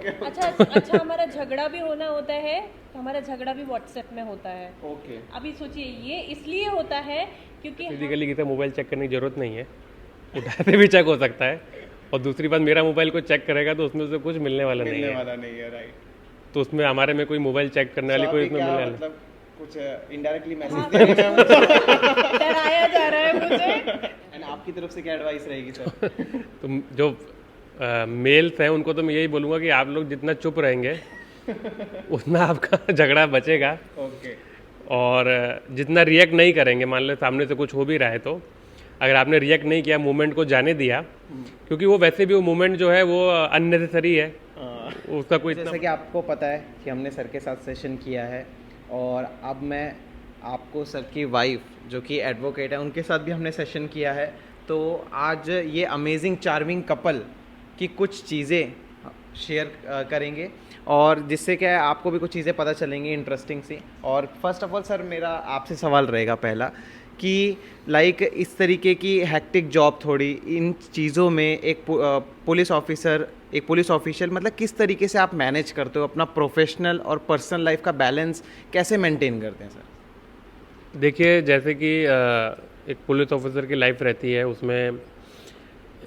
अच्छा अच्छा, हमारा झगड़ा भी होना होता है तो हमारा झगड़ा भी व्हाट्सएप में होता है। ओके। अभी सोचिए ये इसलिए होता है क्योंकि फिजिकली किसी मोबाइल चेक करने की ज़रूरत नहीं है, उठाते भी चेक हो सकता है। और दूसरी बात, मेरा मोबाइल को चेक करेगा तो उसमें से कुछ मिलने वाला नहीं मिलने है, वाला नहीं है, राइट। तो उसमें हमारे में कोई मोबाइल चेक करने वाली तो कोई अभी उसमें क्या मिलने वाला मतलब कुछ इनडायरेक्टली मैसेज हाँ, दे रहे हैं डराया जा रहा है मुझे। एंड आपकी तरफ से क्या एडवाइस रहेगी सर? तो जो मेल्स हैं उनको तो मैं यही बोलूँगा कि आप लोग जितना चुप रहेंगे उतना आपका झगड़ा बचेगा। ओके। और जितना रिएक्ट नहीं करेंगे, मान लो सामने से कुछ हो भी रहा है तो अगर आपने रिएक्ट नहीं किया, मोमेंट को जाने दिया, क्योंकि वो वैसे भी वो मोमेंट जो है वो अननेसेसरी है, उसका कोई जैसा इतना कि आपको पता है कि हमने सर के साथ सेशन किया है और अब मैं आपको सर की वाइफ जो कि एडवोकेट है उनके साथ भी हमने सेशन किया है। तो आज ये अमेजिंग चार्मिंग कपल की कुछ चीज़ें शेयर करेंगे और जिससे क्या है आपको भी कुछ चीज़ें पता चलेंगी इंटरेस्टिंग सी। और फर्स्ट ऑफ ऑल सर मेरा आपसे सवाल रहेगा पहला कि लाइक इस तरीके की हैक्टिक जॉब थोड़ी इन चीज़ों में एक पुलिस ऑफिसर एक पुलिस ऑफिशियल मतलब किस तरीके से आप मैनेज करते हो अपना प्रोफेशनल और पर्सनल लाइफ का बैलेंस कैसे मेंटेन करते हैं सर? देखिए, जैसे कि एक पुलिस ऑफिसर की लाइफ रहती है, उसमें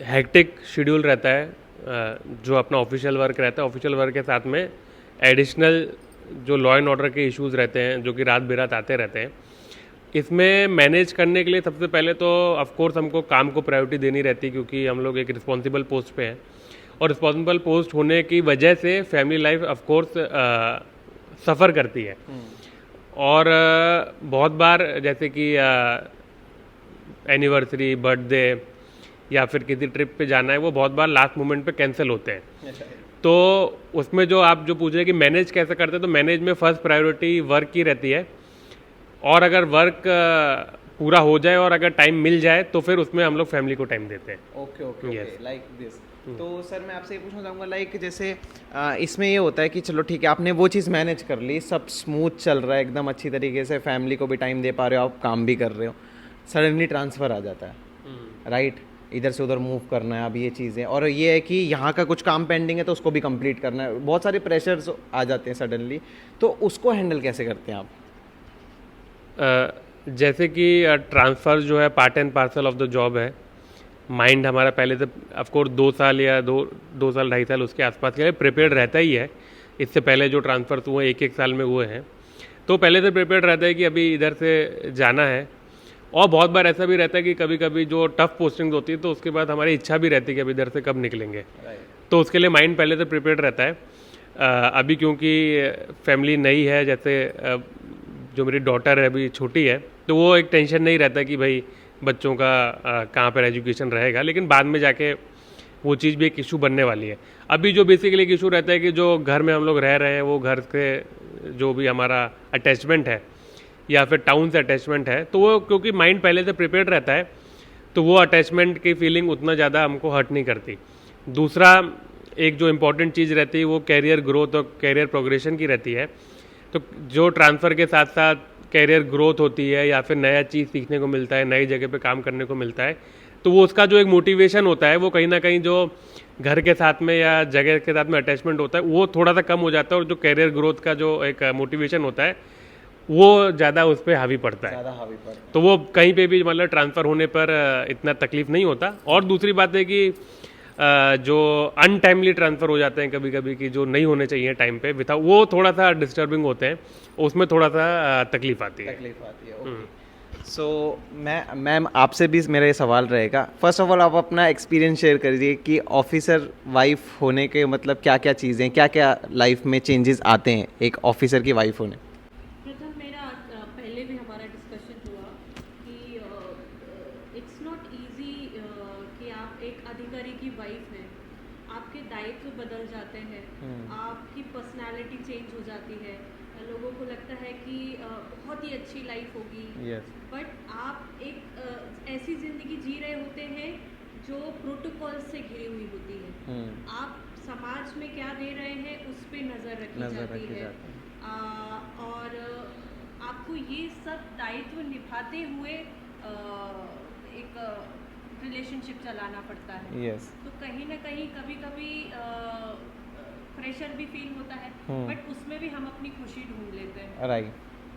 हेक्टिक शेड्यूल रहता है, जो अपना ऑफिशियल वर्क रहता है, ऑफिशियल वर्क के साथ में एडिशनल जो लॉ एंड ऑर्डर के इश्यूज रहते हैं जो कि रात बेरात आते रहते हैं। इसमें मैनेज करने के लिए सबसे पहले तो ऑफ कोर्स हमको काम को प्रायोरिटी देनी रहती है, क्योंकि हम लोग एक रिस्पॉन्सिबल पोस्ट पे हैं और रिस्पॉन्सिबल पोस्ट होने की वजह से फैमिली लाइफ ऑफ कोर्स सफ़र करती है। और बहुत बार जैसे कि एनिवर्सरी, बर्थडे या फिर किसी ट्रिप पे जाना है, वो बहुत बार लास्ट मोमेंट पे कैंसिल होते हैं। तो उसमें जो आप जो पूछ रहे हैं कि मैनेज कैसे करते हैं, तो मैनेज में फर्स्ट प्रायोरिटी वर्क की रहती है और अगर वर्क पूरा हो जाए और अगर टाइम मिल जाए तो फिर उसमें हम लोग फैमिली को टाइम देते हैं। Okay okay Yes. Like this. तो सर मैं आपसे ये पूछना चाहूँगा लाइक जैसे इसमें ये होता है कि चलो ठीक है आपने वो चीज़ मैनेज कर ली, सब स्मूथ चल रहा है एकदम अच्छी तरीके से, फैमिली को भी टाइम दे पा रहे हो, आप काम भी कर रहे हो, सडनली ट्रांसफ़र आ जाता है राइट, इधर से उधर मूव करना है, अब ये चीज़ें और ये है कि यहाँ का कुछ काम पेंडिंग है तो उसको भी कंप्लीट करना है, बहुत सारे प्रेशर्स आ जाते हैं सडनली, तो उसको हैंडल कैसे करते हैं आप? जैसे कि ट्रांसफ़र जो है part and parcel of the job है। माइंड हमारा पहले से ऑफकोर्स 2 साल या दो साल 2.5 साल उसके आसपास के लिए प्रिपेयर्ड रहता ही है। इससे पहले जो ट्रांसफ़र हुए एक साल में हुए हैं, तो पहले से प्रिपेयर्ड रहता है कि अभी इधर से जाना है। और बहुत बार ऐसा भी रहता है कि कभी कभी जो टफ पोस्टिंग होती है तो उसके बाद हमारी इच्छा भी रहती है कि अभी इधर से कब निकलेंगे, तो उसके लिए माइंड पहले से प्रिपेयर्ड रहता है। अभी क्योंकि फैमिली नई है, जैसे जो मेरी डॉटर है अभी छोटी है, तो वो एक टेंशन नहीं रहता कि भाई बच्चों का कहाँ पर एजुकेशन रहेगा, लेकिन बाद में जाके वो चीज़ भी एक इशू बनने वाली है। अभी जो बेसिकली एक इशू रहता है कि जो घर में हम लोग रह रहे हैं वो घर के जो भी हमारा अटैचमेंट है या फिर टाउन से अटैचमेंट है, तो वो क्योंकि माइंड पहले से प्रिपेयर्ड रहता है तो वो अटैचमेंट की फीलिंग उतना ज़्यादा हमको हर्ट नहीं करती। दूसरा एक जो इम्पॉर्टेंट चीज़ रहती है वो कैरियर ग्रोथ और कैरियर प्रोग्रेशन की रहती है। तो जो ट्रांसफ़र के साथ साथ कैरियर ग्रोथ होती है या फिर नया चीज़ सीखने को मिलता है, नई जगह पे काम करने को मिलता है, तो वो उसका जो एक मोटिवेशन होता है वो कहीं ना कहीं जो घर के साथ में या जगह के साथ में अटैचमेंट होता है वो थोड़ा सा कम हो जाता है, और जो कैरियर ग्रोथ का जो एक मोटिवेशन होता है वो ज़्यादा उस पर हावी पड़ता है। ज़्यादा हावी पर तो वो कहीं पे भी मतलब ट्रांसफ़र होने पर इतना तकलीफ नहीं होता। और दूसरी बात है कि जो अनटाइमली ट्रांसफ़र हो जाते हैं कभी कभी कि जो नहीं होने चाहिए टाइम पे विथा, वो थोड़ा सा डिस्टर्बिंग होते हैं, उसमें थोड़ा सा तकलीफ आती है। तकलीफ आती है। ओके। सो मैम आपसे भी मेरा ये सवाल रहेगा, फर्स्ट ऑफ ऑल आप अपना एक्सपीरियंस शेयर करिए कि ऑफिसर वाइफ होने के मतलब क्या क्या चीज़ें, क्या क्या लाइफ में चेंजेस आते हैं एक ऑफिसर की वाइफ होने? प्रथम मेरा पहले भी हमारा डिस्कशन हुआ कि इट्स नॉट इजी कि आप एक अधिकारी की वाइफ हैं, आपके दायित्व बदल जाते हैं, आपकी पर्सनालिटी चेंज हो जाती है, लोगों को लगता है कि बहुत ही अच्छी लाइफ होगी, बट आप एक ऐसी ज़िंदगी जी रहे होते हैं जो प्रोटोकॉल से घिरी हुई होती है। आप समाज में क्या दे रहे हैं उस पर नज़र रखी जाती है। और आपको ये सब दायित्व निभाते हुए एक रिलेशनशिप चलाना पड़ता है। Yes. तो कहीं ना कहीं कभी कभी प्रेशर भी फील होता है, बट उसमें भी हम अपनी खुशी ढूंढ लेते हैं। राइट।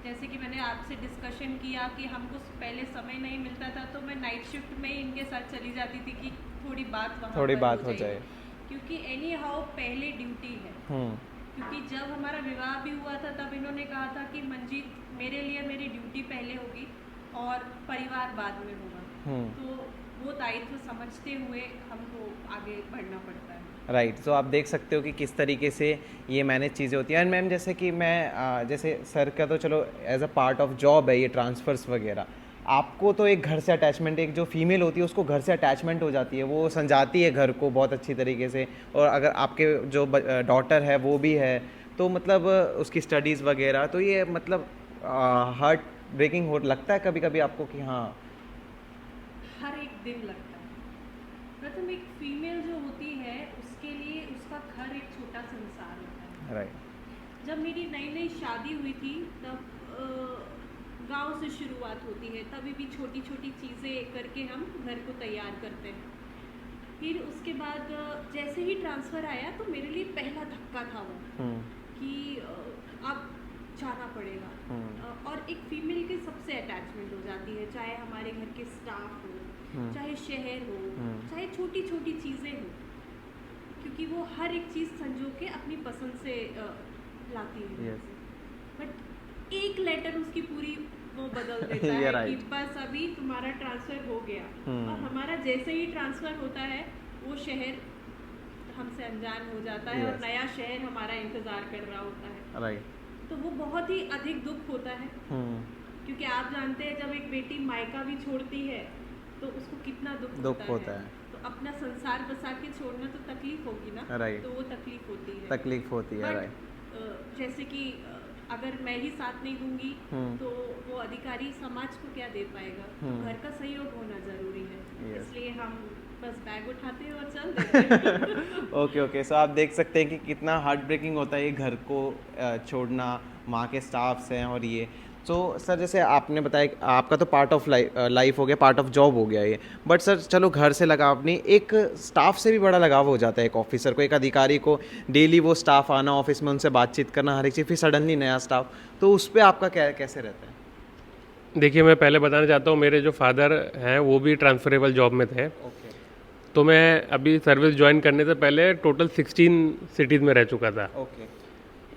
जैसे कि मैंने आपसे डिस्कशन किया कि हमको पहले समय नहीं मिलता था, तो मैं नाइट शिफ्ट में ही इनके साथ चली जाती थी कि थोड़ी बात वहाँ थोड़ी पर बात हो जाए। क्योंकि एनी हाउ पहले ड्यूटी है। क्योंकि जब हमारा विवाह भी हुआ था तब इन्होंने कहा था कि मंजीत, मेरे लिए मेरी ड्यूटी पहले होगी और परिवार बाद में होगा। तो वो दायित्व समझते हुए हमको आगे बढ़ना पड़ता है। राइट। तो आप देख सकते हो कि किस तरीके से ये मैनेज चीज़ें होती हैं। एंड मैम जैसे कि मैं जैसे सर का तो चलो as a part of job है ये ट्रांसफ़र्स वगैरह, आपको तो एक घर से अटैचमेंट, एक जो फीमेल होती है उसको घर से अटैचमेंट हो जाती है, वो समझाती है घर को बहुत अच्छी तरीके से, और अगर आपके जो डॉटर है वो भी है तो मतलब उसकी स्टडीज़ वगैरह, तो ये मतलब हार्ट ब्रेकिंग हो लगता है कभी कभी आपको कि हाँ? हर एक दिन लगता है। प्रथम एक फीमेल जो होती है उसके लिए उसका घर एक छोटा संसार होता है। राइट। जब मेरी नई नई शादी हुई थी तब गांव से शुरुआत होती है, तभी भी छोटी छोटी चीज़ें करके हम घर को तैयार करते हैं। फिर उसके बाद जैसे ही ट्रांसफ़र आया तो मेरे लिए पहला धक्का था वो कि अब जाना पड़ेगा। और एक फीमेल के सबसे अटैचमेंट हो जाती है, चाहे हमारे घर के स्टाफ हो, चाहे शहर हो, चाहे छोटी छोटी चीज़ें हो, क्योंकि वो हर एक चीज़ संजो के अपनी पसंद से लाती है। बट एक लेटर उसकी पूरी वो बदल देता है right. कि बस अभी तुम्हारा ट्रांसफ़र हो गया। और हमारा जैसे ही ट्रांसफ़र होता है वो शहर हमसे अनजान हो जाता है और नया शहर हमारा इंतज़ार कर रहा होता है। राइट। तो वो बहुत ही अधिक दुख होता है, क्योंकि आप जानते हैं जब एक बेटी मायका भी छोड़ती है तो उसको कितना दुख होता है। तो अपना संसार बसा के छोड़ना तो तकलीफ होगी ना। राइट। तो वो तकलीफ होती है। तकलीफ होती है। राइट। जैसे कि अगर मैं ही साथ नहीं दूंगी तो वो अधिकारी समाज को क्या दे पाएगा। तो घर का सहयोग होना जरूरी है। इसलिए हम बस बैग उठाते हैं और चल देते हैं। ओके। सो आप देख सकते हैं कि कितना हार्ट ब्रेकिंग होता है ये घर को छोड़ना, माँ के स्टाफ्स हैं और ये। सो सर जैसे आपने बताया आपका तो पार्ट ऑफ लाइफ हो गया, पार्ट ऑफ जॉब हो गया ये, बट सर चलो घर से लगाव नहीं, एक स्टाफ से भी बड़ा लगाव हो जाता है एक ऑफिसर को, एक अधिकारी को। डेली वो स्टाफ आना ऑफिस में, उनसे बातचीत करना, हर एक चीज़, फिर सडनली नया स्टाफ, तो उस पर आपका कैसे रहता है? देखिए, मैं पहले बताना चाहता हूँ, मेरे जो फादर हैं वो भी ट्रांसफरेबल जॉब में थे। तो मैं अभी सर्विस ज्वाइन करने से पहले टोटल 16 सिटीज़ में रह चुका था।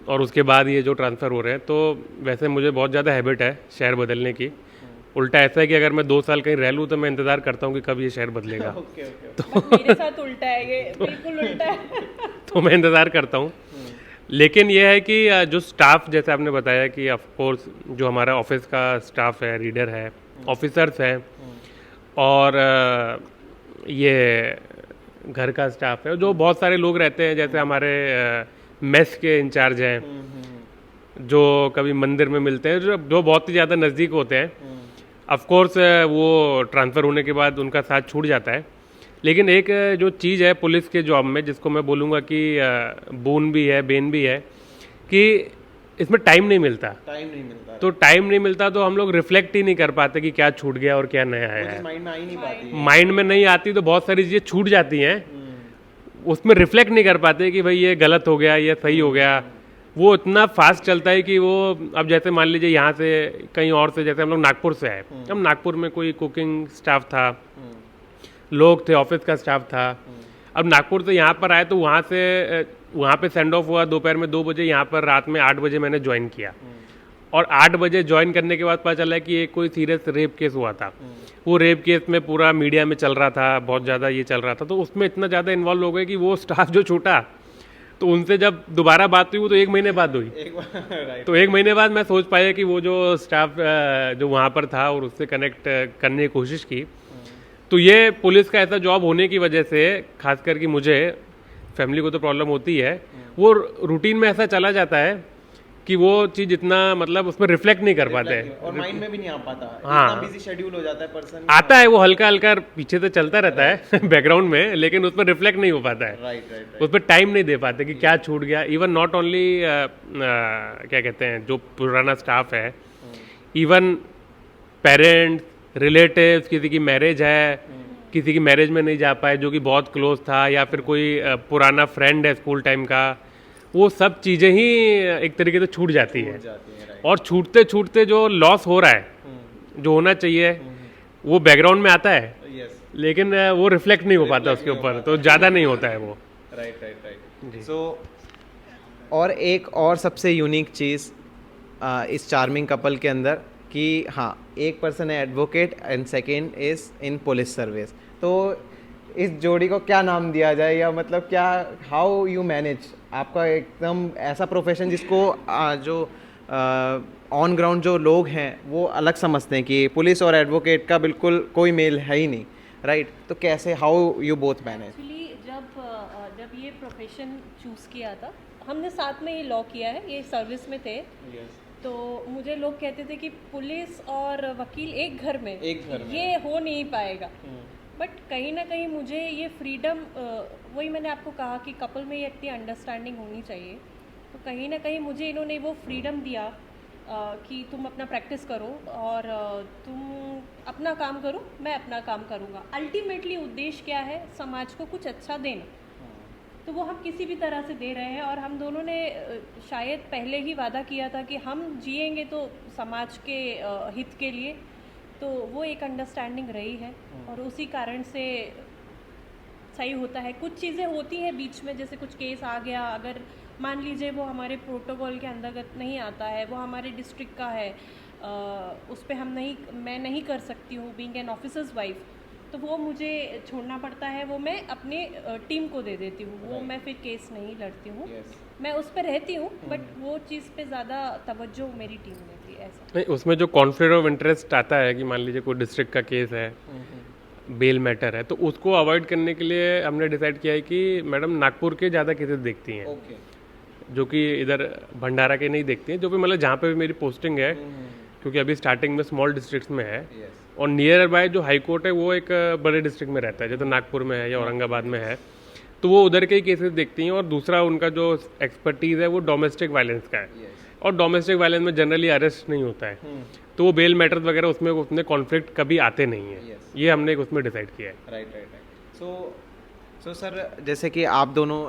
और उसके बाद ये जो ट्रांसफ़र हो रहे हैं, तो वैसे मुझे बहुत ज़्यादा हैबिट है शहर बदलने की। उल्टा ऐसा है कि अगर मैं 2 साल कहीं रह लूँ तो मैं इंतज़ार करता हूँ कि कब ये शहर बदलेगा। तो मेरे साथ उल्टा है, ये बिल्कुल उल्टा है। तो मैं इंतज़ार करता हूँ। लेकिन ये है कि जो स्टाफ, जैसे आपने बताया कि ऑफ कोर्स जो हमारा ऑफिस का स्टाफ है, रीडर है, ऑफिसर्स हैं, और ये घर का स्टाफ है, जो बहुत सारे लोग रहते हैं, जैसे हमारे मेस के इंचार्ज हैं, जो कभी मंदिर में मिलते हैं, जो बहुत ही ज़्यादा नज़दीक होते हैं। ऑफ कोर्स वो ट्रांसफ़र होने के बाद उनका साथ छूट जाता है। लेकिन एक जो चीज़ है पुलिस के जॉब में, जिसको मैं बोलूँगा कि बोन भी है, बेन भी है, कि इसमें टाइम नहीं मिलता। तो टाइम नहीं मिलता तो हम लोग रिफ्लेक्ट ही नहीं कर पाते कि क्या छूट गया और क्या नया है। माइंड में नहीं आती तो बहुत सारी चीज़ें छूट जाती हैं, उसमें रिफ्लेक्ट नहीं कर पाते कि भाई ये गलत हो गया, ये सही हो गया। वो इतना फास्ट चलता है कि वो, अब जैसे मान लीजिए यहाँ से कहीं और से, जैसे हम लोग नागपुर से आए, अब नागपुर में कोई कुकिंग स्टाफ था, लोग थे, ऑफिस का स्टाफ था। अब नागपुर से यहाँ पर आए तो वहाँ पे सेंड ऑफ हुआ दोपहर में 2 बजे, यहाँ पर रात में 8 बजे मैंने ज्वाइन किया। और 8 बजे ज्वाइन करने के बाद पता चला कि एक कोई सीरियस रेप केस हुआ था। वो रेप केस में पूरा मीडिया में चल रहा था, बहुत ज़्यादा ये चल रहा था, तो उसमें इतना ज़्यादा इन्वॉल्व हो गए कि वो स्टाफ जो छूटा, तो उनसे जब दोबारा बात हुई वो तो 1 महीने बाद हुई। तो 1 महीने बाद मैं सोच पाया कि वो जो स्टाफ जो वहाँ पर था और उससे कनेक्ट करने की कोशिश की। तो ये पुलिस का ऐसा जॉब होने की वजह से, खासकर कि मुझे, फैमिली को तो प्रॉब्लम होती है, वो रूटीन में ऐसा चला जाता है कि वो चीज़ इतना, मतलब उसमें रिफ्लेक्ट नहीं कर पाते हैं और माइंड में भी नहीं आ पाता। हाँ, इतना बिजी शेड्यूल हो जाता है पर्सन, आता है वो हल्का हल्का पीछे से चलता रहता है बैकग्राउंड में, लेकिन उसमें रिफ्लेक्ट नहीं हो पाता है। राइट। उस पर टाइम नहीं दे पाते कि क्या छूट गया। इवन नॉट ओनली क्या कहते हैं, जो पुराना स्टाफ है, इवन पेरेंट्स, रिलेटिव्स, किसी की मैरिज है, किसी की मैरिज में नहीं जा पाए जो कि बहुत क्लोज था, या फिर कोई पुराना फ्रेंड है स्कूल टाइम का, वो सब चीज़ें ही एक तरीके से छूट जाती है। और छूटते छूटते जो लॉस हो रहा है, जो होना चाहिए, वो बैकग्राउंड में आता है, लेकिन वो रिफ्लेक्ट नहीं हो पाता उसके ऊपर, तो ज़्यादा नहीं होता है वो। राइट। सो और एक और सबसे यूनिक चीज़ इस चार्मिंग कपल के अंदर कि हाँ, एक पर्सन है advocate and second is in police service. तो इस जोड़ी को क्या नाम दिया जाए, या मतलब क्या, हाउ यू मैनेज आपका एकदम ऐसा प्रोफेशन जिसको जो ऑन ग्राउंड जो लोग हैं वो अलग समझते हैं कि पुलिस और एडवोकेट का बिल्कुल कोई मेल है ही नहीं, राइट? तो कैसे, how you both manage? Actually जब ये प्रोफेशन चूज़ किया था, हमने साथ में ये लॉ किया है, ये सर्विस में थे। तो मुझे लोग कहते थे कि पुलिस और वकील एक घर में ये हो नहीं पाएगा। बट कहीं ना कहीं मुझे ये फ्रीडम, वही मैंने आपको कहा कि कपल में ये इतनी अंडरस्टैंडिंग होनी चाहिए। तो कहीं ना कहीं मुझे इन्होंने वो फ्रीडम दिया कि तुम अपना प्रैक्टिस करो और तुम अपना काम करो, मैं अपना काम करूँगा। अल्टीमेटली उद्देश्य क्या है? समाज को कुछ अच्छा देना। तो वो हम किसी भी तरह से दे रहे हैं, और हम दोनों ने शायद पहले ही वादा किया था कि हम जिएंगे तो समाज के हित के लिए। तो वो एक अंडरस्टैंडिंग रही है, और उसी कारण से सही होता है। कुछ चीज़ें होती हैं बीच में, जैसे कुछ केस आ गया, अगर मान लीजिए वो हमारे प्रोटोकॉल के अंतर्गत नहीं आता है, वो हमारे डिस्ट्रिक्ट का है, उस पर मैं नहीं कर सकती हूँ बीइंग एन ऑफिसर्स वाइफ, तो वो मुझे छोड़ना पड़ता है। वो मैं अपने टीम को दे देती हूँ, वो मैं फिर केस नहीं लड़ती हूँ। मैं उस पर रहती हूँ, बट वो चीज़ पे ज़्यादा तवज्जो मेरी टीम देती है। ऐसा नहीं, उसमें जो कॉन्फ्लिक्ट ऑफ इंटरेस्ट आता है कि मान लीजिए कोई डिस्ट्रिक्ट का केस है, बेल मैटर है, तो उसको अवॉइड करने के लिए हमने डिसाइड किया है कि मैडम नागपुर के ज़्यादा केसेस देखती हैं, जो कि इधर भंडारा के नहीं देखती हैं, जो भी मतलब जहाँ पे भी मेरी पोस्टिंग है, क्योंकि अभी स्टार्टिंग में स्मॉल डिस्ट्रिक्ट्स में है। और नियर बाय जो हाई कोर्ट है वो एक बड़े डिस्ट्रिक्ट में रहता है, जैसे नागपुर में है या औरंगाबाद में है, तो वो उधर के ही केसेस देखती हैं। और दूसरा उनका जो एक्सपर्टीज़ है वो डोमेस्टिक वायलेंस का है, और डोमेस्टिक वायलेंस में जनरली अरेस्ट नहीं होता है, तो वो बेल मैटर्स वगैरह उसमें उतने कॉन्फ्लिक्ट कभी आते नहीं है। ये हमने उसमें डिसाइड किया है। राइट। सो सर, जैसे कि आप दोनों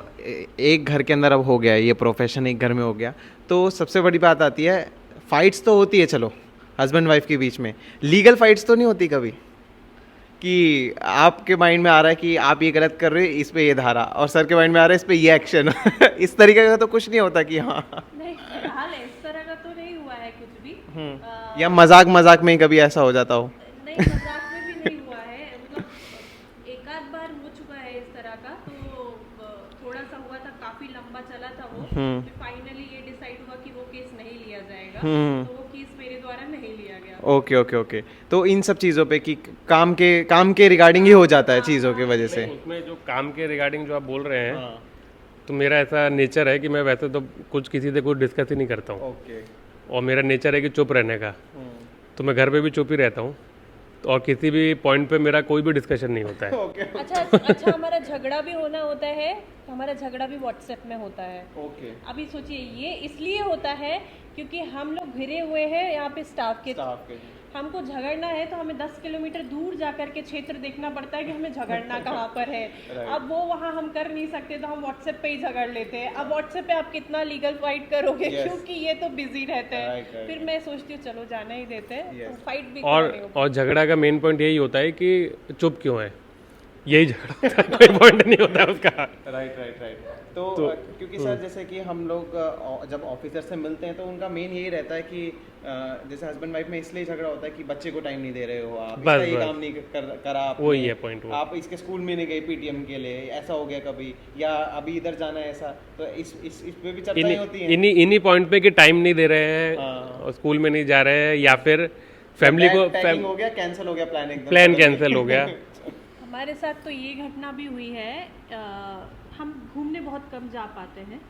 एक घर के अंदर अब हो गया, ये प्रोफेशन एक घर में हो गया, तो सबसे बड़ी बात आती है, फाइट्स तो होती है, चलो हस्बैंड वाइफ के बीच में, लीगल फाइट्स तो नहीं होती कभी कि आपके माइंड में आ रहा है कि आप ये गलत कर रहे हो, इस पे ये धारा, और सर के माइंड में आ रहा है इस पे ये एक्शन इस तरीके का तो कुछ नहीं होता कि हाँ नहीं, फिलहाल इस तरह का तो नहीं हुआ है कुछ भी। या मजाक में ही कभी ऐसा हो जाता हो? नहीं, मजाक में भी नहीं हुआ है, मतलब एक आध बार हो चुका है इस तरह का। तो थोड़ा सा हुआ था, काफी लंबा चला था वो, फिर फाइनली ये डिसाइड हुआ कि वो केस नहीं लिया जाएगा, तो वो केस मेरे द्वारा नहीं लिया गया। ओके। तो इन सब चीज़ों पे कि काम के रिगार्डिंग ही हो जाता है चीज़ों की वजह से। उसमें जो काम के रिगार्डिंग जो आप बोल रहे हैं, तो मेरा ऐसा नेचर है कि मैं वैसे तो कुछ किसी से कुछ डिस्कस ही नहीं करता हूँ, और मेरा नेचर है कि चुप रहने का, तो मैं घर पे भी चुप ही रहता हूँ, और किसी भी पॉइंट पे मेरा कोई भी डिस्कशन नहीं होता है। अच्छा, हमारा झगड़ा भी होना होता है, हमारा झगड़ा भी व्हाट्सएप में होता है। अभी सोचिए, ये इसलिए होता है क्योंकि हम लोग घिरे हुए हैं यहाँ पे स्टाफ के। हमको झगड़ना है तो हमें 10 किलोमीटर दूर जाकर के क्षेत्र देखना पड़ता है कि हमें झगड़ना कहाँ पर है। अब वो वहाँ हम कर नहीं सकते, तो हम व्हाट्सएप पे ही झगड़ लेते हैं। अब व्हाट्सएप पे आप कितना लीगल फाइट करोगे, क्योंकि ये तो बिजी रहते हैं। फिर मैं सोचती हूँ चलो जाना ही देते हैं, फाइट भी और झगड़ा का मेन पॉइंट यही होता है कि चुप क्यों है, यही झगड़ा होता है, कोई पॉइंट नहीं होता उसका। राइट। तो क्योंकि सर जैसे कि हम लोग जब ऑफिसर से मिलते हैं तो उनका मेन यही रहता है कि जैसे हस्बैंड वाइफ में इसलिए झगड़ा होता है कि बच्चे को टाइम नहीं दे रहे हो आप, इसका ये काम नहीं करा आपने, वही है पॉइंट, आप इसके स्कूल में नहीं गए पीटीएम के लिए, ऐसा हो गया कभी, या अभी इधर जाना है ऐसा, तो इस पे भी चर्चाएं होती हैं इन्हीं पॉइंट पे कि टाइम नहीं दे रहे हैं, स्कूल में नहीं जा रहे हैं, या फिर फैमिली को हो गया, कैंसिल हो गया प्लान कैंसिल हो गया। हमारे साथ तो ये घटना भी हुई है, हम घूमने बहुत कम जा पाते हैं,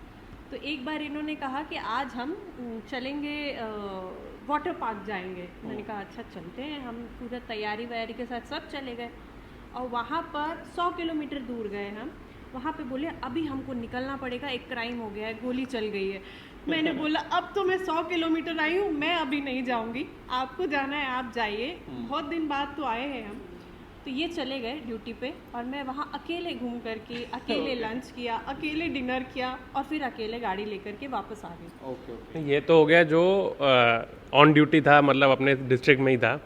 तो एक बार इन्होंने कहा कि आज हम चलेंगे, वाटर पार्क जाएंगे। मैंने कहा अच्छा चलते हैं, हम पूरा तैयारी वैयारी के साथ सब चले गए, और वहाँ पर 100 किलोमीटर दूर गए हम। वहाँ पे बोले अभी हमको निकलना पड़ेगा, एक क्राइम हो गया है, गोली चल गई है। मैंने बोला अब तो मैं 100 किलोमीटर आई हूँ, मैं अभी नहीं जाऊँगी, आपको जाना है आप जाइए, बहुत दिन बाद तो आए हैं हम। तो ये चले गए ड्यूटी पे और मैं वहाँ अकेले घूम करके अकेले लंच किया, अकेले डिनर किया और फिर अकेले गाड़ी लेकर के वापस आ गई। Okay okay. ये तो हो गया जो ऑन ड्यूटी था, मतलब अपने डिस्ट्रिक्ट में ही था।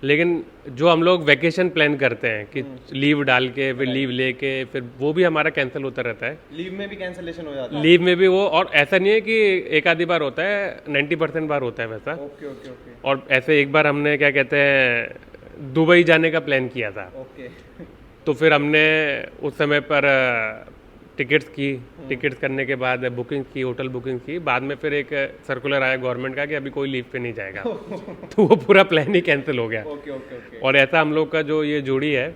लेकिन जो हम लोग वैकेशन प्लान करते हैं कि लीव डाल के फिर लीव लेके फिर वो भी हमारा कैंसिल होता रहता है। लीव में भी कैंसिलेशन हो जाता है? लीव में भी वो, और ऐसा नहीं है कि एक आधी बार होता है, 90% बार होता है वैसा। ओके ओके ओके और ऐसे एक बार हमने क्या कहते हैं दुबई जाने का प्लान किया था। ओके। तो फिर हमने उस समय पर टिकट्स की, टिकट्स करने के बाद बुकिंग की, होटल बुकिंग की। बाद में फिर एक सर्कुलर आया गवर्नमेंट का कि अभी कोई लीव पे नहीं जाएगा। तो वो पूरा प्लान ही कैंसिल हो गया। Okay okay okay. और ऐसा हम लोग का जो ये जोड़ी है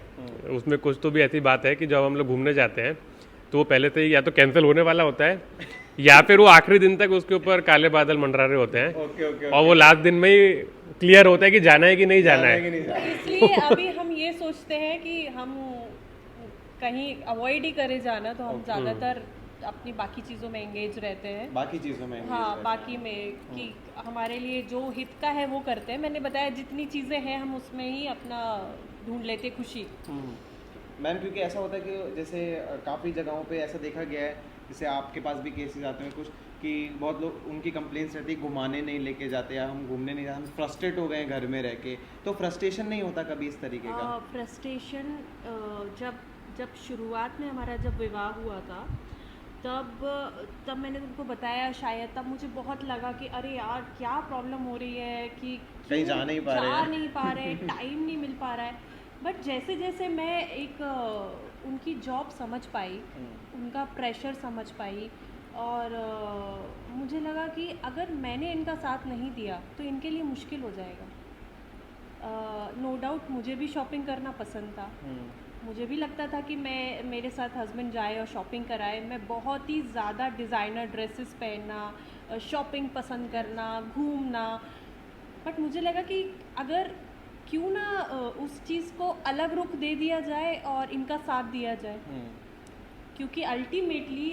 उसमें कुछ तो भी ऐसी बात है कि जब हम लोग घूमने जाते हैं तो वो पहले से ही या तो कैंसिल होने वाला होता है या फिर वो आखिरी दिन तक उसके ऊपर काले बादल मंडरा रहे होते हैं। Okay okay. और वो लास्ट दिन में ही क्लियर होता है कि जाना है कि नहीं जाना है। तो इसलिए अभी हम ये सोचते हैं कि हम कहीं अवॉइड ही करे जाना, तो हम ज़्यादातर अपनी बाकी चीज़ों में एंगेज रहते हैं। बाकी चीज़ों में हाँ, बाकी में कि हमारे लिए जो हित का है वो करते हैं। मैंने बताया जितनी चीज़ें हैं हम उसमें ही अपना ढूंढ लेते खुशी। मैम, क्योंकि ऐसा होता है कि जैसे काफ़ी जगहों पे ऐसा देखा गया है, जैसे आपके पास भी केसेस आते हैं कुछ कि बहुत लोग उनकी कंप्लेंट्स रहती है घुमाने नहीं लेके जाते या हम घूमने नहीं जाते, हम फ्रस्ट्रेट हो गए हैं घर में रह के। तो फ्रस्ट्रेशन नहीं होता कभी इस तरीके का? फ्रस्ट्रेशन जब शुरुआत में हमारा जब विवाह हुआ था तब मैंने तुमको बताया शायद, तब मुझे बहुत लगा कि अरे यार क्या प्रॉब्लम हो रही है कि कहीं जा नहीं पा रहे हैं। टाइम नहीं मिल पा रहा है। बट जैसे जैसे मैं एक उनकी जॉब समझ पाई, उनका प्रेशर समझ पाई और मुझे लगा कि अगर मैंने इनका साथ नहीं दिया तो इनके लिए मुश्किल हो जाएगा। नो डाउट मुझे भी शॉपिंग करना पसंद था। मुझे भी लगता था कि मेरे साथ हस्बैंड जाए और शॉपिंग कराए। मैं बहुत ही ज़्यादा डिज़ाइनर ड्रेसेस पहनना, शॉपिंग पसंद करना, घूमना। बट मुझे लगा कि अगर क्यों ना उस चीज़ को अलग रुख दे दिया जाए और इनका साथ दिया जाए, क्योंकि अल्टीमेटली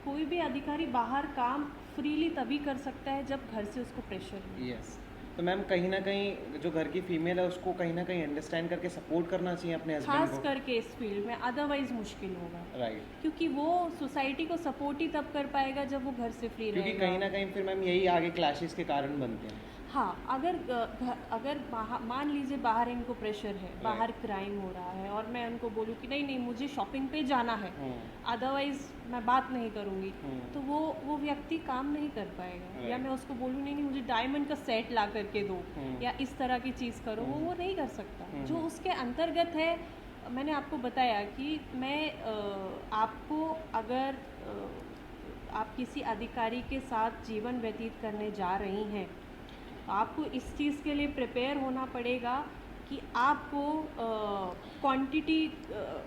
कोई भी अधिकारी बाहर काम फ्रीली तभी कर सकता है जब घर से उसको प्रेशर हो। यस। तो मैम कहीं ना कहीं जो घर की फीमेल है उसको कहीं ना कहीं अंडरस्टैंड करके सपोर्ट करना चाहिए अपने हस्बैंड को, खास करके इस फील्ड में, अदरवाइज मुश्किल होगा। राइट। क्योंकि वो सोसाइटी को सपोर्ट ही तब कर पाएगा जब वो घर से फ्री रहेगा। क्योंकि कहीं ना कहीं फिर मैम यही आगे क्लैशेस के कारण बनते हैं। हाँ, अगर मान लीजिए बाहर इनको प्रेशर है, बाहर क्राइम हो रहा है और मैं उनको बोलूँ कि नहीं मुझे शॉपिंग पे जाना है, अदरवाइज मैं बात नहीं करूँगी, तो वो व्यक्ति काम नहीं कर पाएगा। या मैं उसको बोलूँ नहीं मुझे डायमंड का सेट ला करके दो या इस तरह की चीज़ करो, वो नहीं कर सकता। जो उसके अंतर्गत है, मैंने आपको बताया कि मैं आपको अगर आप किसी अधिकारी के साथ जीवन व्यतीत करने जा रही हैं, आपको इस चीज़ के लिए प्रिपेयर होना पड़ेगा कि आपको क्वांटिटी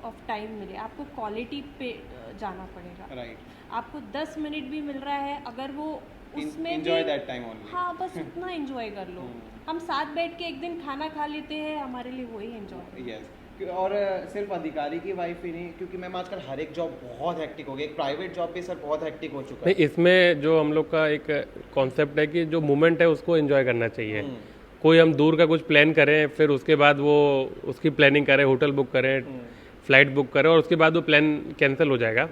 ऑफ टाइम मिले, आपको क्वालिटी पे जाना पड़ेगा। राइट। आपको 10 मिनट भी मिल रहा है, अगर वो उसमें enjoy that time only। हाँ, बस उतना एंजॉय कर लो। हम साथ बैठ के एक दिन खाना खा लेते हैं, हमारे लिए वही एंजॉय। यस। और सिर्फ अधिकारी की वाइफ ही नहीं, क्योंकि मैम आजकल हर एक जॉब बहुत हेक्टिक हो गई, एक प्राइवेट जॉब भी सर बहुत हेक्टिक हो चुका है। नहीं, इसमें जो हम लोग का एक कॉन्सेप्ट है कि जो मोमेंट है उसको एंजॉय करना चाहिए। कोई हम दूर का कुछ प्लान करें, फिर उसके बाद वो उसकी प्लानिंग करें, होटल बुक करें, फ्लाइट बुक करें और उसके बाद वो प्लान कैंसिल हो जाएगा।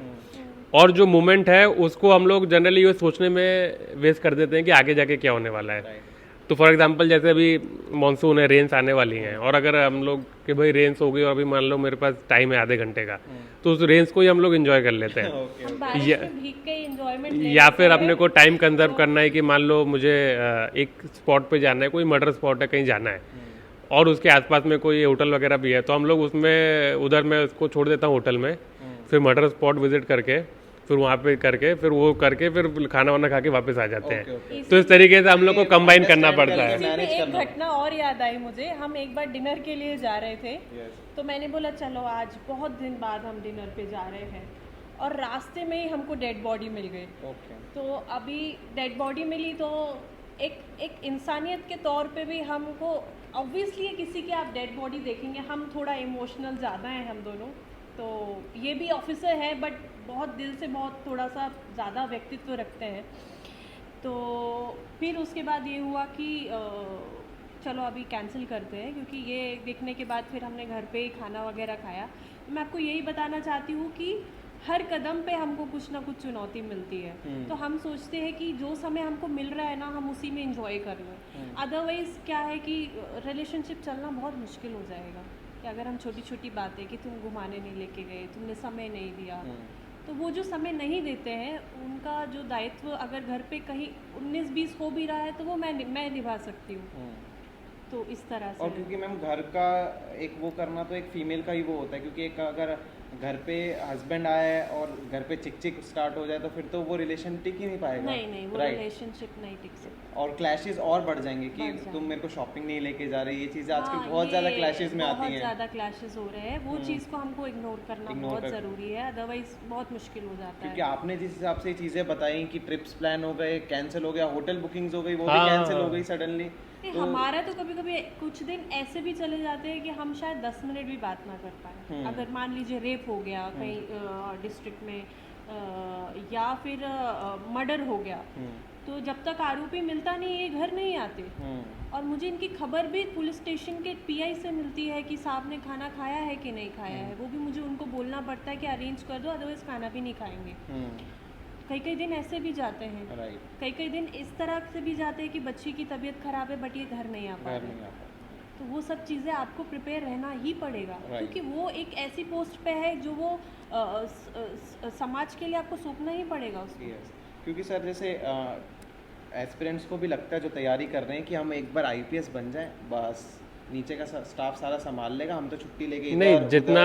और जो मोमेंट है उसको हम लोग जनरली ये सोचने में वेस्ट कर देते हैं कि आगे जाके क्या होने वाला है। तो फॉर एग्जांपल जैसे अभी मानसून है, रेन्स आने वाली हैं और अगर हम लोग कि भाई रेन्स हो गई और अभी मान लो मेरे पास टाइम है आधे घंटे का, तो उस रेन्स को ही हम लोग एंजॉय कर लेते हैं। हम बारिश में भीग के एंजॉयमेंट ले या लेते फिर हैं। अपने को टाइम कंजर्व करना है कि मान लो मुझे एक स्पॉट पे जाना है, कोई मर्डर स्पॉट है, कहीं जाना है और उसके आसपास में कोई होटल वगैरह भी है, तो हम लोग उसमें उधर मैं उसको छोड़ देता हूँ होटल में, फिर मर्डर स्पॉट विजिट करके फिर वहाँ पे करके फिर वो करके फिर खाना वाना खा के वापस आ जाते हैं। तो इस तरीके से हम लोग को कंबाइन करना पड़ता है। इसी में एक घटना और याद आई मुझे। हम एक बार डिनर के लिए जा रहे थे, तो मैंने बोला चलो आज बहुत दिन बाद हम डिनर पे जा रहे हैं, और रास्ते में ही हमको डेड बॉडी मिल गई। तो अभी डेड बॉडी मिली तो एक इंसानियत के तौर पे भी हमको ऑब्वियसली किसी की आप डेड बॉडी देखेंगे, हम थोड़ा इमोशनल ज़्यादा हैं हम दोनों, तो ये भी ऑफिसर है बट बहुत दिल से बहुत थोड़ा सा ज़्यादा व्यक्तित्व रखते हैं। तो फिर उसके बाद ये हुआ कि चलो अभी कैंसिल करते हैं, क्योंकि ये देखने के बाद फिर हमने घर पे ही खाना वगैरह खाया। मैं आपको यही बताना चाहती हूँ कि हर कदम पे हमको कुछ ना कुछ चुनौती मिलती है, तो हम सोचते हैं कि जो समय हमको मिल रहा है ना, हम उसी में इंजॉय कर लें। अदरवाइज़ क्या है कि रिलेशनशिप चलना बहुत मुश्किल हो जाएगा, कि अगर हम छोटी छोटी बातें कि तुम घुमाने नहीं लेके गए, तुमने समय नहीं दिया, तो वो जो समय नहीं देते हैं उनका जो दायित्व अगर घर पे कहीं 19-20 हो भी रहा है तो वो मैं निभा सकती हूँ। तो इस तरह से। और क्योंकि मैम घर का एक वो करना तो एक फीमेल का ही वो होता है, क्योंकि एक अगर घर पे हस्बैंड आए और घर पे चिक चिक स्टार्ट हो जाए तो फिर तो वो रिलेशन टिक ही नहीं पाएगा। नहीं वो रिलेशनशिप नहीं टिक सकती, और क्लैशेस और बढ़ जाएंगे कि बढ़ तुम मेरे को शॉपिंग नहीं लेके जा रही, ये चीज़ें आजकल हाँ, बहुत ज़्यादा ये क्लैशेस में आती बहुत हैं। ज़्यादा क्लैशेस हो रहे हैं, वो चीज़ को हमको इग्नोर करना बहुत ज़रूरी है, अदरवाइज बहुत मुश्किल हो जाता क्योंकि है। आपने जिस हिसाब से चीज़ें बताई कि ट्रिप्स प्लान हो गए, कैंसिल हो गया, होटल बुकिंग्स हो गई, वो भी हाँ। कैंसिल हो गई सडनली। नहीं, हमारा तो कभी कभी कुछ दिन ऐसे भी चले जाते हैं कि हम शायद 10 मिनट भी बात ना कर पाए। अगर मान लीजिए रेप हो गया कहीं डिस्ट्रिक्ट में, या फिर मर्डर हो गया, तो जब तक आरोपी मिलता नहीं ये घर नहीं आते। और मुझे इनकी खबर भी पुलिस स्टेशन के पीआई से मिलती है कि साहब ने खाना खाया है कि नहीं खाया है, वो भी मुझे उनको बोलना पड़ता है कि अरेंज कर दो, अदरवाइज खाना भी नहीं खाएंगे। कई दिन ऐसे भी जाते हैं, कई दिन इस तरह से भी जाते हैं कि बच्ची की तबीयत खराब है बट ये घर नहीं आ पा रहे, तो वो सब चीज़ें आपको प्रिपेयर रहना ही पड़ेगा, क्योंकि वो एक ऐसी पोस्ट पे है जो वो समाज के लिए आपको सौंपना ही पड़ेगा उसको। क्योंकि सर जैसे एस्पिरेंट्स को भी लगता है जो तैयारी कर रहे हैं कि हम एक बार आईपीएस बन जाएं, बस नीचे का स्टाफ सारा संभाल लेगा, हम तो छुट्टी लेके नहीं, जितना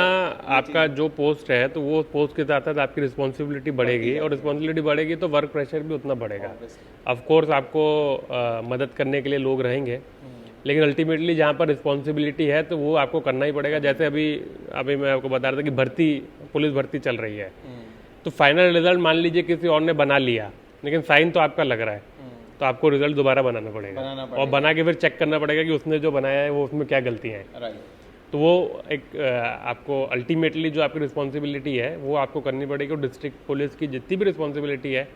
आपका जो पोस्ट है तो वो पोस्ट के साथ साथ आपकी रिस्पॉन्सिबिलिटी बढ़ेगी, और रिस्पॉन्सिबिलिटी बढ़ेगी तो वर्क प्रेशर भी उतना बढ़ेगा। ऑफ कोर्स आपको मदद करने के लिए लोग रहेंगे, लेकिन अल्टीमेटली जहाँ पर रिस्पॉन्सिबिलिटी है तो वो आपको करना ही पड़ेगा। जैसे अभी मैं आपको बता रहा था कि पुलिस भर्ती चल रही है, तो फाइनल रिजल्ट मान लीजिए किसी और ने बना लिया, लेकिन साइन तो आपका लग रहा है, तो आपको रिजल्ट दोबारा बनाना पड़ेगा और बना के फिर चेक करना पड़ेगा कि उसने जो बनाया है वो उसमें क्या गलतियाँ हैं। तो वो एक आपको अल्टीमेटली जो आपकी रिस्पॉन्सिबिलिटी है वो आपको करनी पड़ेगी, और डिस्ट्रिक्ट पुलिस की जितनी भी रिस्पॉन्सिबिलिटी है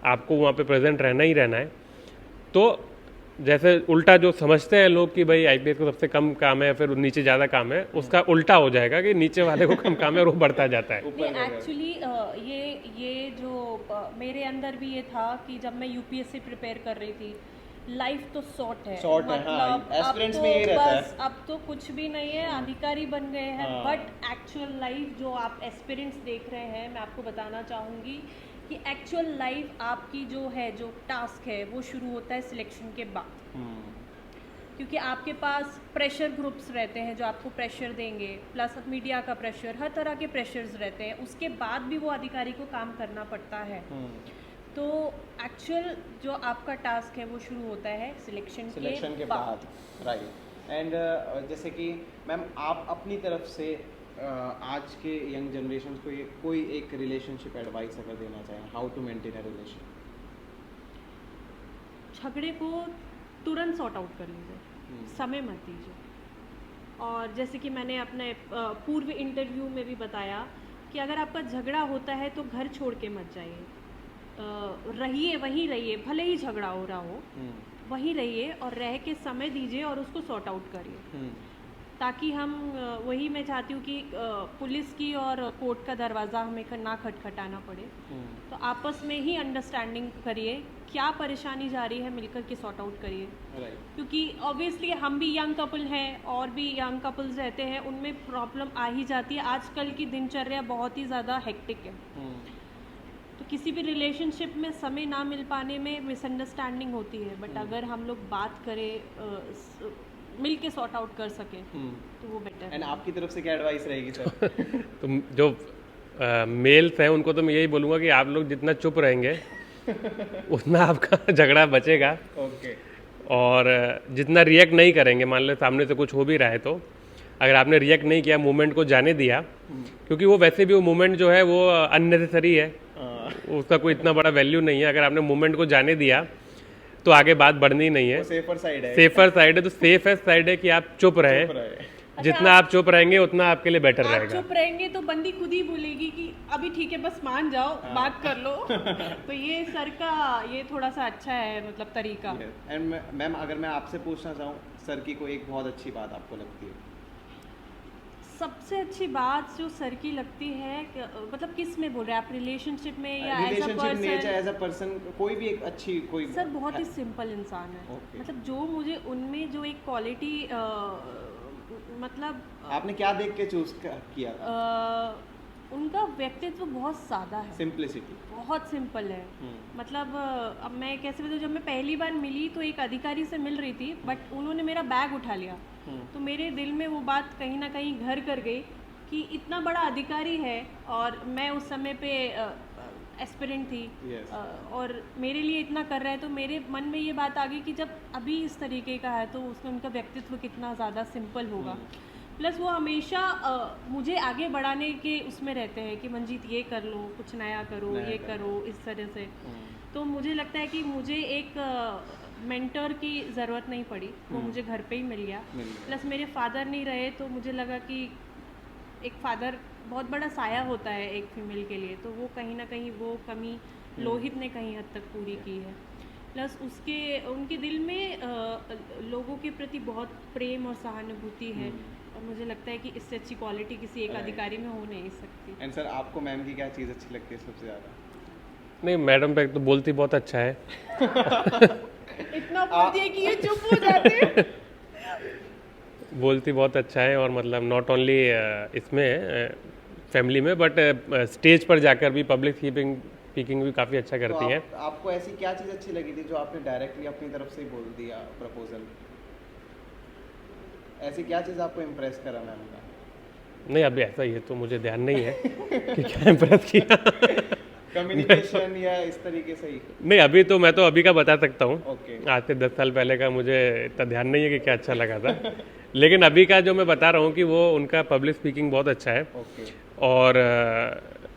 आपको वहाँ पे प्रेजेंट रहना ही रहना है। तो जैसे उल्टा जो समझते हैं लोग कि भाई आईपीएस को सबसे कम काम है, फिर नीचे ज़्यादा काम है, उसका उल्टा हो जाएगा कि नीचे वाले को कम काम है और वो बढ़ता जाता है। एक्चुअली ये जो मेरे अंदर भी ये था कि जब मैं यूपीएससी प्रिपेयर कर रही थी, लाइफ तो शॉर्ट है, मतलब एस्पिरेंट्स में यही रहता है, अब तो कुछ भी नहीं है, अधिकारी बन गए हैं, बट एक्चुअल लाइफ जो आप एस्पिरेंट्स देख रहे हैं, मैं आपको बताना चाहूँगी कि एक्चुअल लाइफ आपकी जो है, जो टास्क है वो शुरू होता है सिलेक्शन के बाद, क्योंकि आपके पास प्रेशर ग्रुप्स रहते हैं जो आपको प्रेशर देंगे, प्लस मीडिया का प्रेशर, हर तरह के प्रेशर्स रहते हैं, उसके बाद भी वो अधिकारी को काम करना पड़ता है। तो एक्चुअल जो आपका टास्क है वो शुरू होता है सिलेक्शन के बाद। राइट। एंड जैसे कि मैम आप अपनी तरफ से आज के यंग जनरेशन को कोई एक रिलेशनशिप एडवाइस अगर देना चाहें, how to maintain a relation? झगड़े को तुरंत सॉर्ट आउट कर लीजिए, समय मत दीजिए। और जैसे कि मैंने अपने पूर्व इंटरव्यू में भी बताया कि अगर आपका झगड़ा होता है तो घर छोड़ के मत जाइए, रहिए वहीं रहिए, भले ही झगड़ा हो रहा हो वहीं रहिए और रह के समय दीजिए और उसको सॉर्ट आउट करिए, ताकि हम वही मैं चाहती हूँ कि पुलिस की और कोर्ट का दरवाज़ा हमें ना खटखटाना पड़े। तो आपस में ही अंडरस्टैंडिंग करिए, क्या परेशानी जा रही है मिलकर के सॉर्ट आउट करिए, क्योंकि ऑब्वियसली हम भी यंग कपल हैं और भी यंग कपल्स रहते हैं, उनमें प्रॉब्लम आ ही जाती है। आजकल की दिनचर्या बहुत ही ज़्यादा हेक्टिक है, तो किसी भी रिलेशनशिप में समय ना मिल पाने में मिसअंडरस्टैंडिंग होती है, बट अगर हम लोग बात करें, मिल के सॉर्ट आउट कर सके तो वो बेटर है। एंड आपकी तरफ से क्या एडवाइस रहेगी सर? तो जो मेल्स हैं उनको तो मैं यही बोलूँगा कि आप लोग जितना चुप रहेंगे उतना आपका झगड़ा बचेगा। ओके। और जितना रिएक्ट नहीं करेंगे, मान लो सामने से कुछ हो भी रहा है तो अगर आपने रिएक्ट नहीं किया, मूवमेंट को जाने दिया, क्योंकि वो वैसे भी वो मूवमेंट जो है वो अननेसेसरी है, उसका कोई इतना बड़ा वैल्यू नहीं है। अगर आपने मूवमेंट को जाने दिया तो आगे बात बढ़नी नहीं है, सेफर साइड है। सेफर साइड है, तो सेफेस्ट साइड है कि आप चुप रहे, जितना आप चुप रहेंगे उतना आपके लिए बेटर आप रहेगा। चुप रहेंगे तो बंदी खुद ही बोलेगी कि अभी ठीक है बस मान जाओ, बात कर लो। तो ये सर का ये थोड़ा सा अच्छा है मतलब तरीका। एंड मैम अगर मैं आपसे पूछना चाहूँ सर की कोई एक बहुत अच्छी बात आपको लगती है? सबसे अच्छी बात जो सर की लगती है मतलब किस में बोल रहे हैं आप, रिलेशनशिप में या एज अ रिलेशनशिप में पर्सन? एज अ पर्सन कोई भी एक अच्छी कोई सर बहुत ही सिंपल इंसान है। Okay. मतलब जो मुझे उनमें जो एक क्वालिटी मतलब आपने क्या देख के चूज किया था? उनका व्यक्तित्व बहुत सादा है, सिंप्लिसिटी। बहुत सिंपल है। मतलब अब मैं कैसे बताऊँ, जब मैं पहली बार मिली तो एक अधिकारी से मिल रही थी, बट उन्होंने मेरा बैग उठा लिया। तो मेरे दिल में वो बात कहीं ना कहीं घर कर गई कि इतना बड़ा अधिकारी है और मैं उस समय पे एस्पिरेंट थी। Yes. और मेरे लिए इतना कर रहा है, तो मेरे मन में ये बात आ गई कि जब अभी इस तरीके का है तो उसमें उनका व्यक्तित्व कितना ज़्यादा सिंपल होगा। प्लस वो हमेशा मुझे आगे बढ़ाने के उसमें रहते हैं कि मंजीत ये कर लो, कुछ नया करो, ये करो, इस तरह से। तो मुझे लगता है कि मुझे एक मेंटर की ज़रूरत नहीं पड़ी, वो मुझे घर पे ही मिल गया। प्लस मेरे फादर नहीं रहे तो मुझे लगा कि एक फादर बहुत बड़ा साया होता है एक फीमेल के लिए, तो वो कहीं ना कहीं वो कमी लोहित ने कहीं हद तक पूरी की है। प्लस उनके दिल में लोगों के प्रति बहुत प्रेम और सहानुभूति है, और मुझे लगता है कि इससे अच्छी क्वालिटी किसी एक अधिकारी में हो नहीं सकती। एंड सर आपको मैम की क्या चीज़ अच्छी लगती है सबसे ज़्यादा? नहीं, मैडम पे तो बोलती बहुत अच्छा है। इतना बोल दिया कि ये चुप हो जाते हैं। बोलती बहुत अच्छा है, और मतलब नॉट ओनली इसमें फैमिली में, बट स्टेज पर जाकर भी पब्लिक स्पीकिंग भी काफ़ी अच्छा करती हैं। आपको ऐसी क्या चीज़ अच्छी लगी थी जो आपने डायरेक्टली अपनी तरफ से ही बोल दिया प्रपोजल? ऐसी क्या चीज़ आपको इम्प्रेस करा मैम का? नहीं, अभी ऐसा ही है तो मुझे ध्यान नहीं है कि क्या इम्प्रेस किया। कम्युनिकेशन या इस तरीके से ही? नहीं, अभी तो मैं तो अभी का बता सकता हूँ। ओके। आज से 10 साल पहले का मुझे इतना ध्यान नहीं है कि क्या अच्छा लगा था। लेकिन अभी का जो मैं बता रहा हूँ कि वो उनका पब्लिक स्पीकिंग बहुत अच्छा है। ओके। और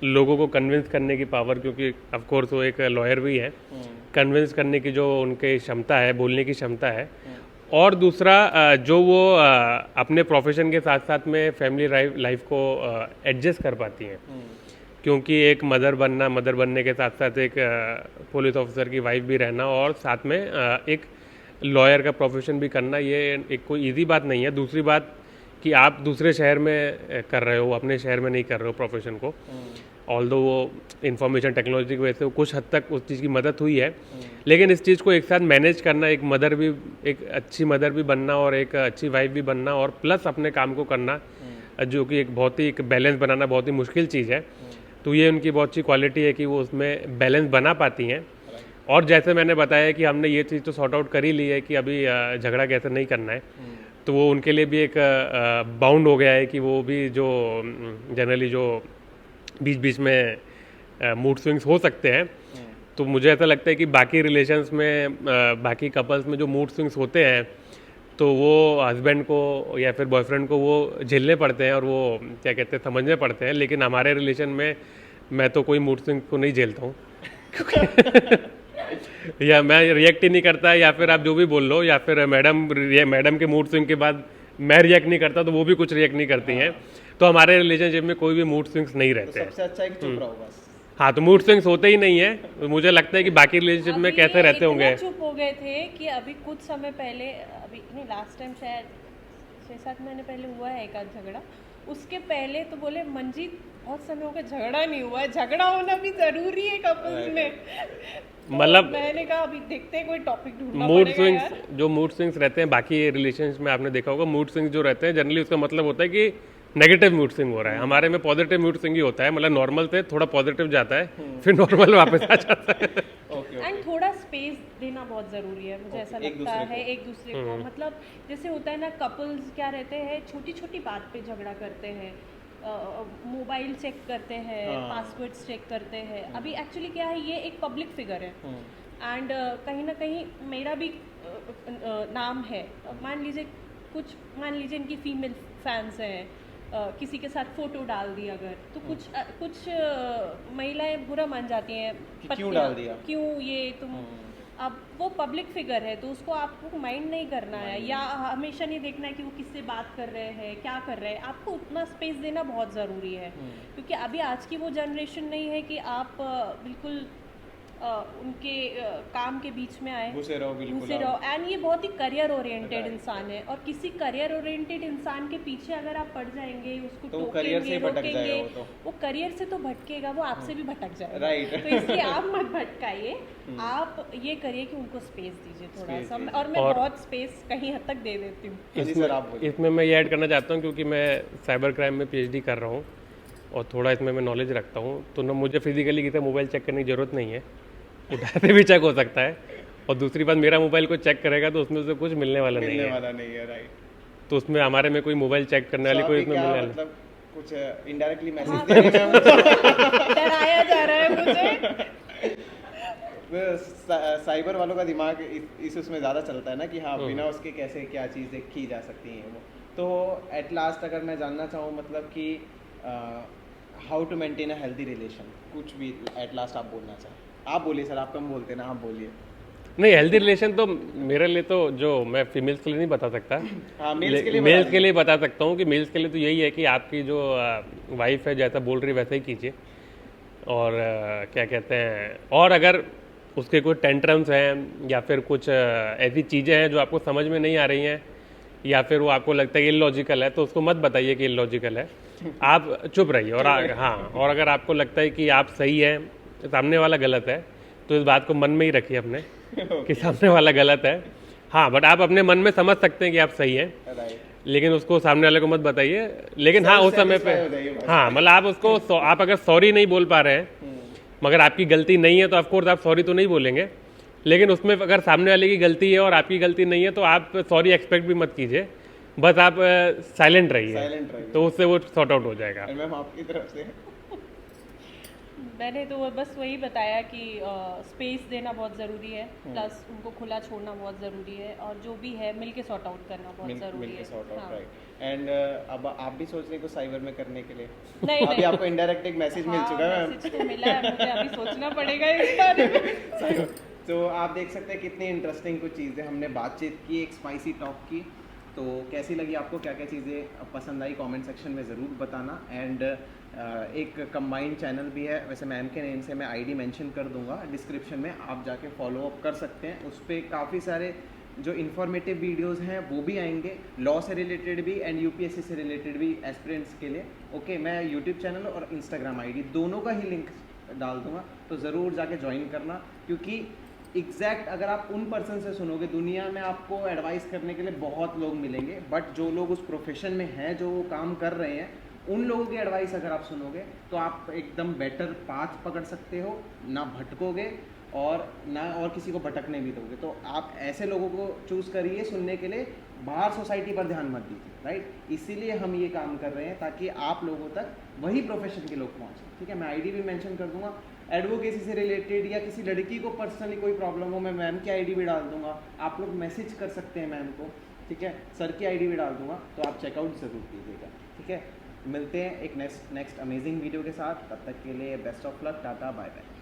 लोगों को कन्विंस करने की पावर, क्योंकि ऑफ कोर्स वो एक लॉयर भी है, कन्विंस करने की जो उनकी क्षमता है, बोलने की क्षमता है। और दूसरा जो वो अपने प्रोफेशन के साथ साथ में फैमिली लाइफ को एडजस्ट कर पाती हैं, क्योंकि एक मदर बनने के साथ साथ एक पुलिस ऑफिसर की वाइफ भी रहना, और साथ में एक लॉयर का प्रोफेशन भी करना, ये एक कोई इजी बात नहीं है। दूसरी बात कि आप दूसरे शहर में कर रहे हो, अपने शहर में नहीं कर रहे हो प्रोफेशन को। ऑल्दो वो इंफॉर्मेशन टेक्नोलॉजी की वजह से कुछ हद तक उस चीज़ की मदद हुई है, लेकिन इस चीज़ को एक साथ मैनेज करना, एक अच्छी मदर भी बनना और एक अच्छी वाइफ भी बनना, और प्लस अपने काम को करना, जो कि एक बैलेंस बनाना बहुत ही मुश्किल चीज़ है। तो ये उनकी बहुत अच्छी क्वालिटी है कि वो उसमें बैलेंस बना पाती हैं। और जैसे मैंने बताया कि हमने ये चीज़ तो सॉर्ट आउट कर ही ली है कि अभी झगड़ा कैसे नहीं करना है, तो वो उनके लिए भी एक बाउंड हो गया है कि वो भी जो जनरली जो बीच बीच में मूड स्विंग्स हो सकते हैं, तो मुझे ऐसा लगता है कि बाकी रिलेशंस में बाकी कपल्स में जो मूड स्विंग्स होते हैं, तो वो हस्बैंड को या फिर बॉयफ्रेंड को वो झेलने पड़ते हैं और वो क्या कहते हैं समझने पड़ते हैं। लेकिन हमारे रिलेशन में मैं तो कोई मूड स्विंग को नहीं झेलता हूँ या मैं रिएक्ट ही नहीं करता, या फिर आप जो भी बोल लो, या फिर मैडम के मूड स्विंग के बाद मैं रिएक्ट नहीं करता तो वो भी कुछ रिएक्ट नहीं करती हैं। तो हमारे रिलेशनशिप में कोई भी मूड स्विंग्स नहीं रहते हैं। सबसे अच्छा है कि चुप रहो बस। हाँ, तो मूड स्विंग्स होते ही नहीं है। मुझे लगता है कि बाकी रिलेशनशिप में कैसे रहते होंगे। चुप हो गए थे कि अभी कुछ समय पहले, अभी नहीं लास्ट टाइम शायद 6-7 महीने पहले हुआ है एक आध झगड़ा। उसके पहले तो बोले मंजीत बहुत समय हो गया झगड़ा नहीं हुआ है, झगड़ा होना भी जरूरी है कपल्स में। मतलब मैंने कहा अभी देखते हैं कोई टॉपिक ढूंढना मूड पड़ेगा स्विंग्स, यार। जो मूड स्विंग्स रहते हैं बाकी रिलेशंस में आपने देखा होगा, मूड स्विंग्स जो रहते हैं जनरली उसका मतलब होता है कि नेगेटिव मूड स्विंग हो रहा है। हमारे में पॉजिटिव मूड स्विंग ही होता है, मतलब नॉर्मल से थोड़ा पॉजिटिव जाता है, फिर नॉर्मल वापस आ जाता है। एंड थोड़ा स्पेस देना बहुत ज़रूरी है, मुझे ऐसा लगता है एक दूसरे को। मतलब जैसे होता है ना, कपल्स क्या रहते हैं छोटी छोटी बात पे झगड़ा करते हैं, मोबाइल चेक करते हैं, पासवर्ड्स चेक करते हैं। अभी एक्चुअली क्या है, ये एक पब्लिक फिगर है एंड कहीं ना कहीं मेरा भी नाम है। मान लीजिए इनकी फीमेल फैंस हैं, किसी के साथ फोटो डाल दी अगर, तो कुछ महिलाएं बुरा मान जाती हैं, क्यों डाल दिया, क्यों ये तुम अब वो पब्लिक फिगर है तो उसको आपको माइंड नहीं करना है या हमेशा नहीं देखना है कि वो किससे बात कर रहे हैं, क्या कर रहे हैं। आपको उतना स्पेस देना बहुत ज़रूरी है, क्योंकि अभी आज की वो जनरेशन नहीं है कि आप बिल्कुल उनके काम के बीच में आए, घुसे रहो, बिल्कुल घुसे रहो। एंड ये बहुत ही करियर ओरिएंटेड इंसान है, और किसी करियर ओरिएंटेड इंसान के पीछे अगर आप पड़ जाएंगे, उसको तो करियर से टोकेंगे, भटक जाएगा रोकेंगे, वो वो करियर से तो भटकेगा, वो आपसे भी भटक जाएगा। राइट। तो इसलिए आप मत भटकाइए, आप ये करिए कि उनको स्पेस दीजिए थोड़ा Space सा। दीजिए। और मैं और- बहुत स्पेस कहीं हद तक दे देती हूँ। हाँ जी सर, आप बोलिए। इसमें मैं ये ऐड करना चाहता हूँ, क्योंकि मैं साइबर क्राइम में पीएचडी कर रहा हूँ और थोड़ा इसमें मैं नॉलेज रखता हूँ, तो ना मुझे फिजिकली किसी मोबाइल चेक करने की ज़रूरत नहीं है, उधर से भी चेक हो सकता है। और दूसरी बात, मेरा मोबाइल को चेक करेगा तो उसमें से कुछ मिलने वाला नहीं मिलने है, वाला नहीं है, राइट। तो उसमें हमारे में कोई मोबाइल चेक करने वाली कोई इसमें मिलने वाला मतलब कुछ इनडायरेक्टली हाँ, मैसेज देने में डराया जा रहा है मुझे। साइबर वालों का दिमाग इस उसमें ज़्यादा चलता है ना कि हाँ, बिना उसके कैसे क्या चीज़ें की जा सकती हैं वो। तो एट लास्ट अगर मैं जानना चाहूँ मतलब कि how to maintain a healthy relation, कुछ भी एट लास्ट आप बोलना चाहें। आप बोलिए सर, आप कम बोलते हैं ना, आप बोलिए। नहीं, हेल्दी रिलेशन तो मेरे लिए तो, जो मैं फीमेल्स के लिए नहीं बता सकता, हाँ, मेल्स के लिए मेल्स के लिए बता सकता हूँ कि मेल्स के लिए तो यही है कि आपकी जो वाइफ है जैसा बोल रही है वैसा ही कीजिए। और क्या कहते हैं, और अगर उसके कोई टेंट्रम्स हैं या फिर कुछ ऐसी चीज़ें हैं जो आपको समझ में नहीं आ रही हैं, या फिर वो आपको लगता है कि इलॉजिकल है, तो उसको मत बताइए कि इलॉजिकल है, आप चुप रहिए। और हाँ, और अगर आपको लगता है कि आप सही हैं, सामने वाला गलत है, तो इस बात को मन में ही रखिए अपने कि सामने वाला गलत है। हाँ, बट आप अपने मन में समझ सकते हैं कि आप सही हैं, राइट। लेकिन उसको सामने वाले को मत बताइए। लेकिन हाँ, उस समय पे Satisfy हो जाइए बस। हाँ, मतलब आप उसको आप अगर सॉरी नहीं बोल पा रहे हैं, मगर आपकी गलती नहीं है, तो ऑफकोर्स आप सॉरी तो नहीं बोलेंगे। लेकिन उसमें अगर सामने वाले की गलती है और आपकी गलती नहीं है, तो आप सॉरी एक्सपेक्ट भी मत कीजिए, बस आप साइलेंट रहिए, साइलेंट रहिए। तो उससे वो सॉर्ट आउट हो जाएगा। एंड मैम आपकी तरफ से मैंने तो बस वही बताया कि स्पेस देना बहुत ज़रूरी है, प्लस उनको खुला छोड़ना बहुत ज़रूरी है, और जो भी है मिल के सॉर्ट आउट करना बहुत ज़रूरी मिल के है। सॉर्ट आउट, हाँ। राइट। एंड अब आप भी सोच रहे हैं कुछ साइबर में करने के लिए? नहीं, अभी नहीं। आपको इनडायरेक्ट एक मैसेज मिल चुका है मैम। मैसेज तो मिला है, मुझे अभी सोचना पड़ेगा इस बारे में। तो आप देख सकते हैं कितनी इंटरेस्टिंग कुछ चीज़ें हमने बातचीत की, एक स्पाइसी टॉक की। तो कैसी लगी आपको, क्या क्या चीज़ें पसंद आई, कमेंट सेक्शन में ज़रूर बताना। एंड एक कंबाइंड चैनल भी है, वैसे मैम के नेम से मैं आईडी मेंशन कर दूंगा डिस्क्रिप्शन में, आप जाके फॉलो अप कर सकते हैं। उस पर काफ़ी सारे जो इन्फॉर्मेटिव वीडियोस हैं वो भी आएंगे, लॉ से रिलेटेड भी एंड यूपीएससी से रिलेटेड भी एस्पिरेंट्स के लिए। ओके, मैं यूट्यूब चैनल और इंस्टाग्राम आईडी दोनों का ही लिंक डाल दूंगा, तो ज़रूर जाके ज्वाइन करना। क्योंकि एग्जैक्ट अगर आप उन पर्सन से सुनोगे, दुनिया में आपको एडवाइस करने के लिए बहुत लोग मिलेंगे, बट जो लोग उस प्रोफेशन में हैं, जो काम कर रहे हैं, उन लोगों की एडवाइस अगर आप सुनोगे तो आप एकदम बेटर पाथ पकड़ सकते हो, ना भटकोगे और ना और किसी को भटकने भी दोगे। तो आप ऐसे लोगों को चूज़ करिए सुनने के लिए, बाहर सोसाइटी पर ध्यान मत दीजिए, राइट। इसीलिए हम ये काम कर रहे हैं ताकि आप लोगों तक वही प्रोफेशन के लोग पहुँचें, ठीक है। मैं आईडी भी मेंशन कर दूंगा, एडवोकेसी से रिलेटेड या किसी लड़की को पर्सनली कोई प्रॉब्लम हो, मैं मैम की आईडी भी डाल दूंगा, आप लोग मैसेज कर सकते हैं मैम को, ठीक है। सर की आईडी भी डाल दूंगा, तो आप चेकआउट ज़रूर कीजिएगा, ठीक है। मिलते हैं एक नेक्स्ट अमेजिंग वीडियो के साथ, तब तक के लिए best of luck, tata, bye bye.